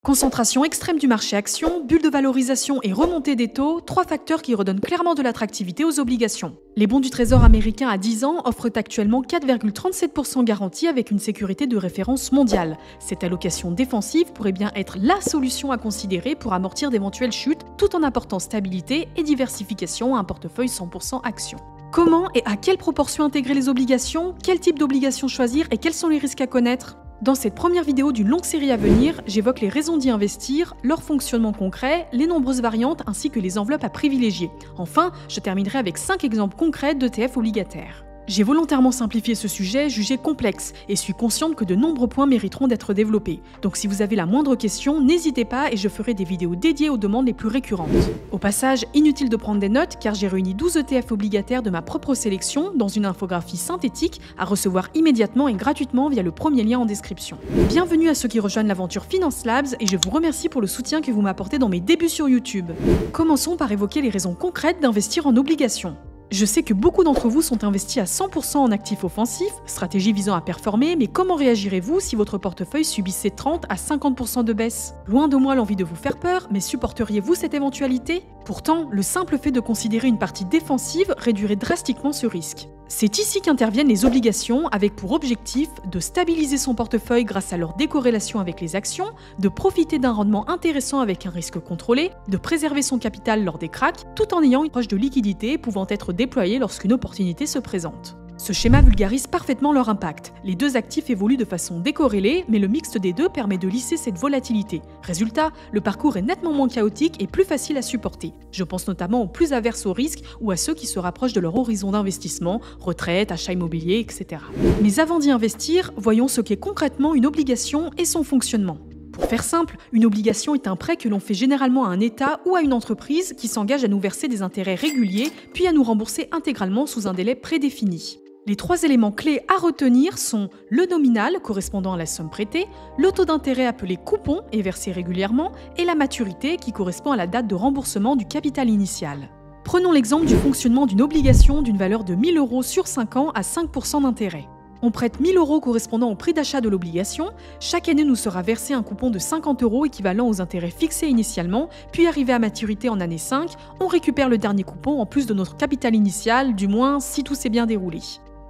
Concentration extrême du marché action, bulle de valorisation et remontée des taux, trois facteurs qui redonnent clairement de l'attractivité aux obligations. Les bons du Trésor américain à 10 ans offrent actuellement 4,37% garantie avec une sécurité de référence mondiale. Cette allocation défensive pourrait bien être la solution à considérer pour amortir d'éventuelles chutes tout en apportant stabilité et diversification à un portefeuille 100% actions. Comment et à quelle proportion intégrer les obligations, quel type d'obligations choisir et quels sont les risques à connaître ? Dans cette première vidéo d'une longue série à venir, j'évoque les raisons d'y investir, leur fonctionnement concret, les nombreuses variantes ainsi que les enveloppes à privilégier. Enfin, je terminerai avec 5 exemples concrets d'ETF obligataires. J'ai volontairement simplifié ce sujet, jugé complexe, et suis consciente que de nombreux points mériteront d'être développés. Donc si vous avez la moindre question, n'hésitez pas et je ferai des vidéos dédiées aux demandes les plus récurrentes. Au passage, inutile de prendre des notes car j'ai réuni 12 ETF obligataires de ma propre sélection dans une infographie synthétique à recevoir immédiatement et gratuitement via le premier lien en description. Bienvenue à ceux qui rejoignent l'aventure Finance Labs et je vous remercie pour le soutien que vous m'apportez dans mes débuts sur YouTube. Commençons par évoquer les raisons concrètes d'investir en obligations. Je sais que beaucoup d'entre vous sont investis à 100% en actifs offensifs, stratégie visant à performer, mais comment réagirez-vous si votre portefeuille subissait 30 à 50% de baisse? Loin de moi l'envie de vous faire peur, mais supporteriez-vous cette éventualité? Pourtant, le simple fait de considérer une partie défensive réduirait drastiquement ce risque. C'est ici qu'interviennent les obligations avec pour objectif de stabiliser son portefeuille grâce à leur décorrélation avec les actions, de profiter d'un rendement intéressant avec un risque contrôlé, de préserver son capital lors des cracks, tout en ayant une poche de liquidité pouvant être déployée lorsqu'une opportunité se présente. Ce schéma vulgarise parfaitement leur impact. Les deux actifs évoluent de façon décorrélée, mais le mixte des deux permet de lisser cette volatilité. Résultat, le parcours est nettement moins chaotique et plus facile à supporter. Je pense notamment aux plus averses au risque ou à ceux qui se rapprochent de leur horizon d'investissement, retraite, achat immobilier, etc. Mais avant d'y investir, voyons ce qu'est concrètement une obligation et son fonctionnement. Pour faire simple, une obligation est un prêt que l'on fait généralement à un État ou à une entreprise qui s'engage à nous verser des intérêts réguliers, puis à nous rembourser intégralement sous un délai prédéfini. Les trois éléments clés à retenir sont le nominal correspondant à la somme prêtée, le taux d'intérêt appelé coupon et versé régulièrement, et la maturité qui correspond à la date de remboursement du capital initial. Prenons l'exemple du fonctionnement d'une obligation d'une valeur de 1 000 € sur 5 ans à 5% d'intérêt. On prête 1 000 € correspondant au prix d'achat de l'obligation, chaque année nous sera versé un coupon de 50 € équivalent aux intérêts fixés initialement, puis arrivé à maturité en année 5, on récupère le dernier coupon en plus de notre capital initial, du moins si tout s'est bien déroulé.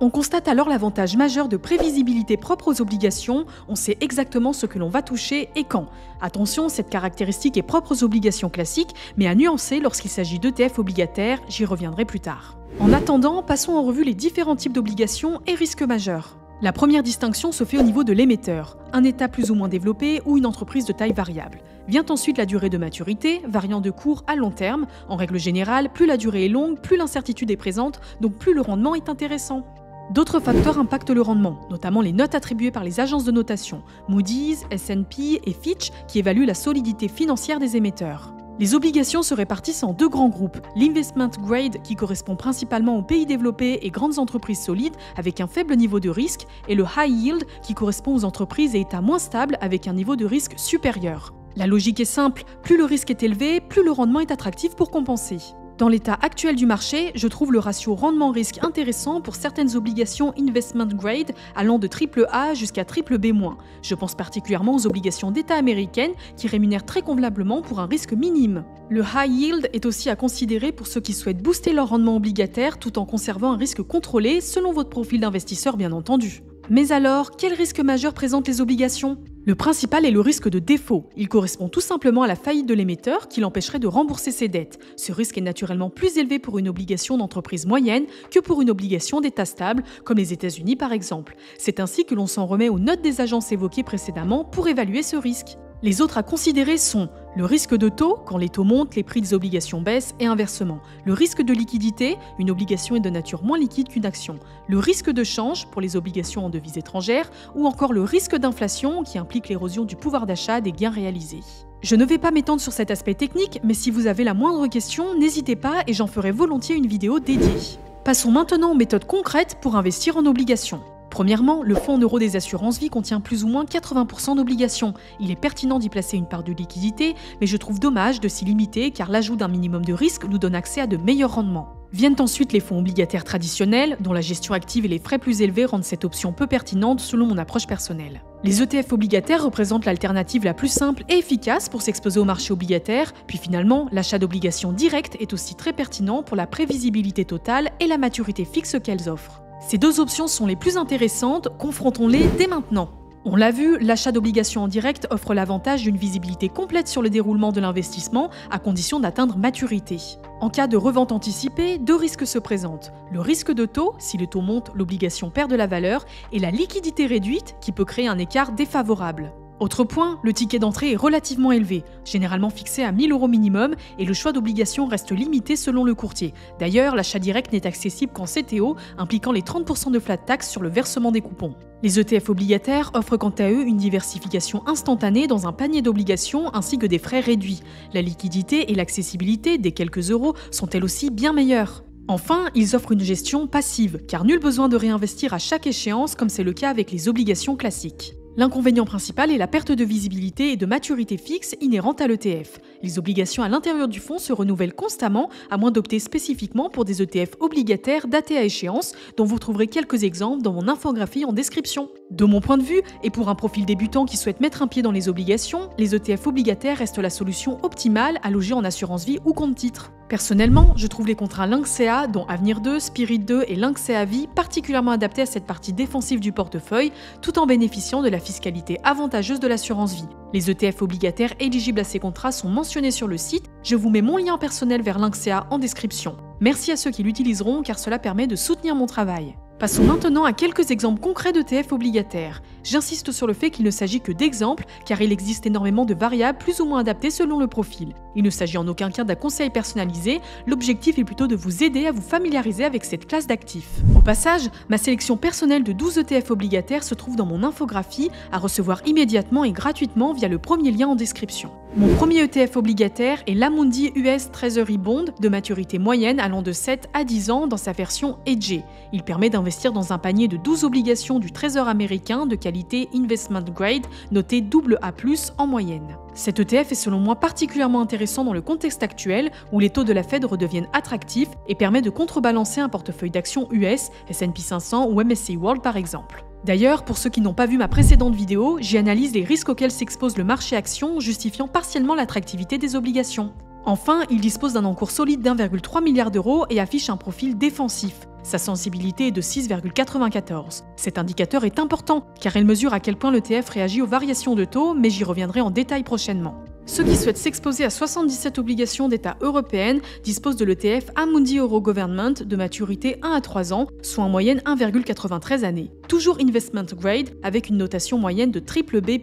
On constate alors l'avantage majeur de prévisibilité propre aux obligations, on sait exactement ce que l'on va toucher et quand. Attention, cette caractéristique est propre aux obligations classiques, mais à nuancer lorsqu'il s'agit d'ETF obligataires, j'y reviendrai plus tard. En attendant, passons en revue les différents types d'obligations et risques majeurs. La première distinction se fait au niveau de l'émetteur, un État plus ou moins développé ou une entreprise de taille variable. Vient ensuite la durée de maturité, variant de court à long terme. En règle générale, plus la durée est longue, plus l'incertitude est présente, donc plus le rendement est intéressant. D'autres facteurs impactent le rendement, notamment les notes attribuées par les agences de notation, Moody's, S&P et Fitch, qui évaluent la solidité financière des émetteurs. Les obligations se répartissent en deux grands groupes, l'investment grade qui correspond principalement aux pays développés et grandes entreprises solides avec un faible niveau de risque, et le high yield qui correspond aux entreprises et États moins stables avec un niveau de risque supérieur. La logique est simple, plus le risque est élevé, plus le rendement est attractif pour compenser. Dans l'état actuel du marché, je trouve le ratio rendement-risque intéressant pour certaines obligations investment grade allant de AAA jusqu'à BBB-. Je pense particulièrement aux obligations d'État américaines qui rémunèrent très convenablement pour un risque minime. Le high yield est aussi à considérer pour ceux qui souhaitent booster leur rendement obligataire tout en conservant un risque contrôlé selon votre profil d'investisseur bien entendu. Mais alors, quel risque majeur présentent les obligations ? Le principal est le risque de défaut. Il correspond tout simplement à la faillite de l'émetteur qui l'empêcherait de rembourser ses dettes. Ce risque est naturellement plus élevé pour une obligation d'entreprise moyenne que pour une obligation d'État stable, comme les États-Unis par exemple. C'est ainsi que l'on s'en remet aux notes des agences évoquées précédemment pour évaluer ce risque. Les autres à considérer sont le risque de taux, quand les taux montent, les prix des obligations baissent et inversement. Le risque de liquidité, une obligation est de nature moins liquide qu'une action. Le risque de change, pour les obligations en devises étrangères, ou encore le risque d'inflation, qui implique l'érosion du pouvoir d'achat des gains réalisés. Je ne vais pas m'étendre sur cet aspect technique, mais si vous avez la moindre question, n'hésitez pas et j'en ferai volontiers une vidéo dédiée. Passons maintenant aux méthodes concrètes pour investir en obligations. Premièrement, le fonds en euros des assurances vie contient plus ou moins 80% d'obligations. Il est pertinent d'y placer une part de liquidité, mais je trouve dommage de s'y limiter car l'ajout d'un minimum de risque nous donne accès à de meilleurs rendements. Viennent ensuite les fonds obligataires traditionnels, dont la gestion active et les frais plus élevés rendent cette option peu pertinente selon mon approche personnelle. Les ETF obligataires représentent l'alternative la plus simple et efficace pour s'exposer au marché obligataire, puis finalement, l'achat d'obligations directes est aussi très pertinent pour la prévisibilité totale et la maturité fixe qu'elles offrent. Ces deux options sont les plus intéressantes, confrontons-les dès maintenant. On l'a vu, l'achat d'obligations en direct offre l'avantage d'une visibilité complète sur le déroulement de l'investissement, à condition d'atteindre maturité. En cas de revente anticipée, deux risques se présentent. Le risque de taux, si le taux monte, l'obligation perd de la valeur, et la liquidité réduite, qui peut créer un écart défavorable. Autre point, le ticket d'entrée est relativement élevé, généralement fixé à 1 000 € minimum, et le choix d'obligations reste limité selon le courtier. D'ailleurs, l'achat direct n'est accessible qu'en CTO, impliquant les 30% de flat tax sur le versement des coupons. Les ETF obligataires offrent quant à eux une diversification instantanée dans un panier d'obligations ainsi que des frais réduits. La liquidité et l'accessibilité, des quelques euros, sont elles aussi bien meilleures. Enfin, ils offrent une gestion passive, car nul besoin de réinvestir à chaque échéance comme c'est le cas avec les obligations classiques. L'inconvénient principal est la perte de visibilité et de maturité fixe inhérente à l'ETF. Les obligations à l'intérieur du fonds se renouvellent constamment, à moins d'opter spécifiquement pour des ETF obligataires datés à échéance, dont vous trouverez quelques exemples dans mon infographie en description. De mon point de vue, et pour un profil débutant qui souhaite mettre un pied dans les obligations, les ETF obligataires restent la solution optimale à loger en assurance vie ou compte titre. Personnellement, je trouve les contrats Lynxea, dont Avenir 2, Spirit 2 et Lynxea Vie, particulièrement adaptés à cette partie défensive du portefeuille, tout en bénéficiant de la fiscalité avantageuse de l'assurance vie. Les ETF obligataires éligibles à ces contrats sont mentionnés sur le site, je vous mets mon lien personnel vers Lynxea en description. Merci à ceux qui l'utiliseront car cela permet de soutenir mon travail. Passons maintenant à quelques exemples concrets d'ETF obligataires. J'insiste sur le fait qu'il ne s'agit que d'exemples, car il existe énormément de variables plus ou moins adaptées selon le profil. Il ne s'agit en aucun cas d'un conseil personnalisé, l'objectif est plutôt de vous aider à vous familiariser avec cette classe d'actifs. Au passage, ma sélection personnelle de 12 ETF obligataires se trouve dans mon infographie, à recevoir immédiatement et gratuitement via le premier lien en description. Mon premier ETF obligataire est l'Amundi US Treasury Bond, de maturité moyenne allant de 7 à 10 ans dans sa version Hedgée. Il permet d'investir dans un panier de 12 obligations du Trésor américain de qualité Investment Grade, noté AA+, en moyenne. Cet ETF est selon moi particulièrement intéressant dans le contexte actuel où les taux de la Fed redeviennent attractifs et permet de contrebalancer un portefeuille d'actions US, S&P 500 ou MSCI World par exemple. D'ailleurs, pour ceux qui n'ont pas vu ma précédente vidéo, j'y analyse les risques auxquels s'expose le marché actions, justifiant partiellement l'attractivité des obligations. Enfin, il dispose d'un encours solide d'1,3 milliard d'euros et affiche un profil défensif. Sa sensibilité est de 6,94. Cet indicateur est important, car il mesure à quel point l'ETF réagit aux variations de taux, mais j'y reviendrai en détail prochainement. Ceux qui souhaitent s'exposer à 77 obligations d'État européennes disposent de l'ETF Amundi Euro Government de maturité 1 à 3 ans, soit en moyenne 1,93 années. Toujours Investment Grade, avec une notation moyenne de BBB+.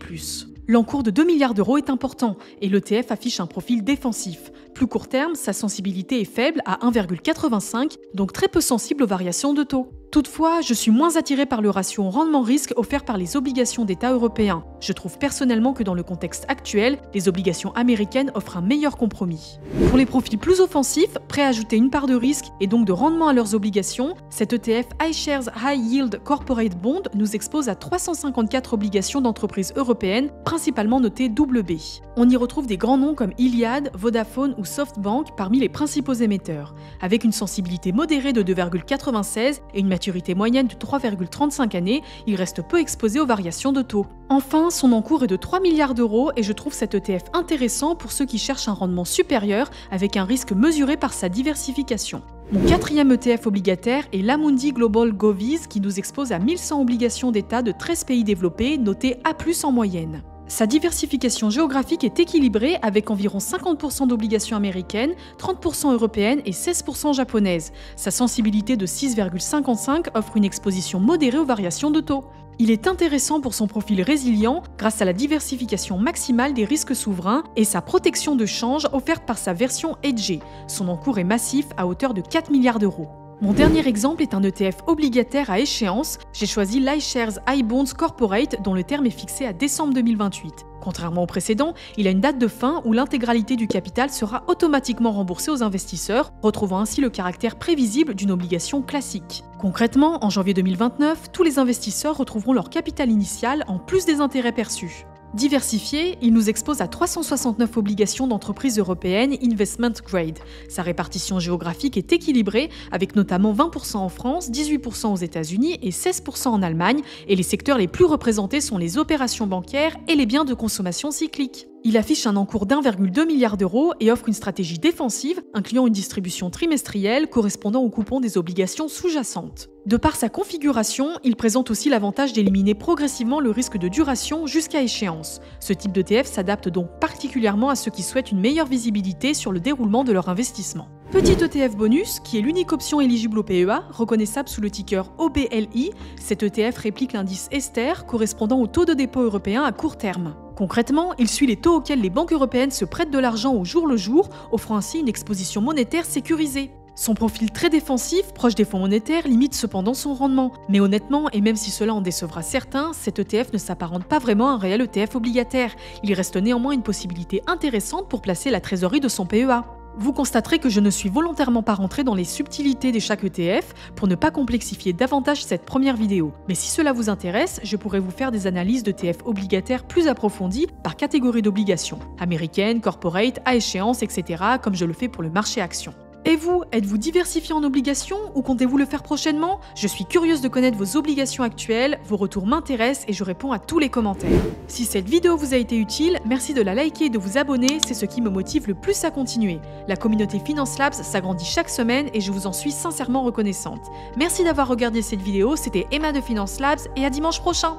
L'encours de 2 milliards d'euros est important et l'ETF affiche un profil défensif. Plus court terme, sa sensibilité est faible à 1,85, donc très peu sensible aux variations de taux. Toutefois, je suis moins attiré par le ratio rendement-risque offert par les obligations d'État européens. Je trouve personnellement que dans le contexte actuel, les obligations américaines offrent un meilleur compromis. Pour les profils plus offensifs, prêts à ajouter une part de risque et donc de rendement à leurs obligations, cet ETF iShares High Yield Corporate Bond nous expose à 354 obligations d'entreprises européennes, principalement notées BB. On y retrouve des grands noms comme Iliad, Vodafone ou SoftBank parmi les principaux émetteurs. Avec une sensibilité modérée de 2,96 et une maturité moyenne de 3,35 années, il reste peu exposé aux variations de taux. Enfin, son encours est de 3 milliards d'euros et je trouve cet ETF intéressant pour ceux qui cherchent un rendement supérieur avec un risque mesuré par sa diversification. Mon quatrième ETF obligataire est l'Amundi Global Govies qui nous expose à 1100 obligations d'État de 13 pays développés notées A+ en moyenne. Sa diversification géographique est équilibrée avec environ 50% d'obligations américaines, 30% européennes et 16% japonaises. Sa sensibilité de 6,55 offre une exposition modérée aux variations de taux. Il est intéressant pour son profil résilient grâce à la diversification maximale des risques souverains et sa protection de change offerte par sa version Hedgée. Son encours est massif à hauteur de 4 milliards d'euros. Mon dernier exemple est un ETF obligataire à échéance. J'ai choisi l'iShares iBonds Corporate dont le terme est fixé à décembre 2028. Contrairement au précédent, il a une date de fin où l'intégralité du capital sera automatiquement remboursée aux investisseurs, retrouvant ainsi le caractère prévisible d'une obligation classique. Concrètement, en janvier 2029, tous les investisseurs retrouveront leur capital initial en plus des intérêts perçus. Diversifié, il nous expose à 369 obligations d'entreprises européennes investment grade. Sa répartition géographique est équilibrée, avec notamment 20% en France, 18% aux États-Unis et 16% en Allemagne, et les secteurs les plus représentés sont les opérations bancaires et les biens de consommation cyclique. Il affiche un encours d'1,2 milliard d'euros et offre une stratégie défensive, incluant une distribution trimestrielle correspondant au coupon des obligations sous-jacentes. De par sa configuration, il présente aussi l'avantage d'éliminer progressivement le risque de duration jusqu'à échéance. Ce type d'ETF s'adapte donc particulièrement à ceux qui souhaitent une meilleure visibilité sur le déroulement de leur investissement. Petit ETF bonus, qui est l'unique option éligible au PEA, reconnaissable sous le ticker OBLI, cet ETF réplique l'indice Ester correspondant au taux de dépôt européen à court terme. Concrètement, il suit les taux auxquels les banques européennes se prêtent de l'argent au jour le jour, offrant ainsi une exposition monétaire sécurisée. Son profil très défensif, proche des fonds monétaires, limite cependant son rendement. Mais honnêtement, et même si cela en décevra certains, cet ETF ne s'apparente pas vraiment à un réel ETF obligataire. Il reste néanmoins une possibilité intéressante pour placer la trésorerie de son PEA. Vous constaterez que je ne suis volontairement pas rentré dans les subtilités de chaque ETF pour ne pas complexifier davantage cette première vidéo. Mais si cela vous intéresse, je pourrais vous faire des analyses d'ETF obligataires plus approfondies par catégorie d'obligations, américaines, corporate, à échéance, etc., comme je le fais pour le marché action. Et vous, êtes-vous diversifié en obligations ou comptez-vous le faire prochainement? Je suis curieuse de connaître vos obligations actuelles, vos retours m'intéressent et je réponds à tous les commentaires. Si cette vidéo vous a été utile, merci de la liker et de vous abonner, c'est ce qui me motive le plus à continuer. La communauté Finance Labs s'agrandit chaque semaine et je vous en suis sincèrement reconnaissante. Merci d'avoir regardé cette vidéo, c'était Emma de Finance Labs et à dimanche prochain!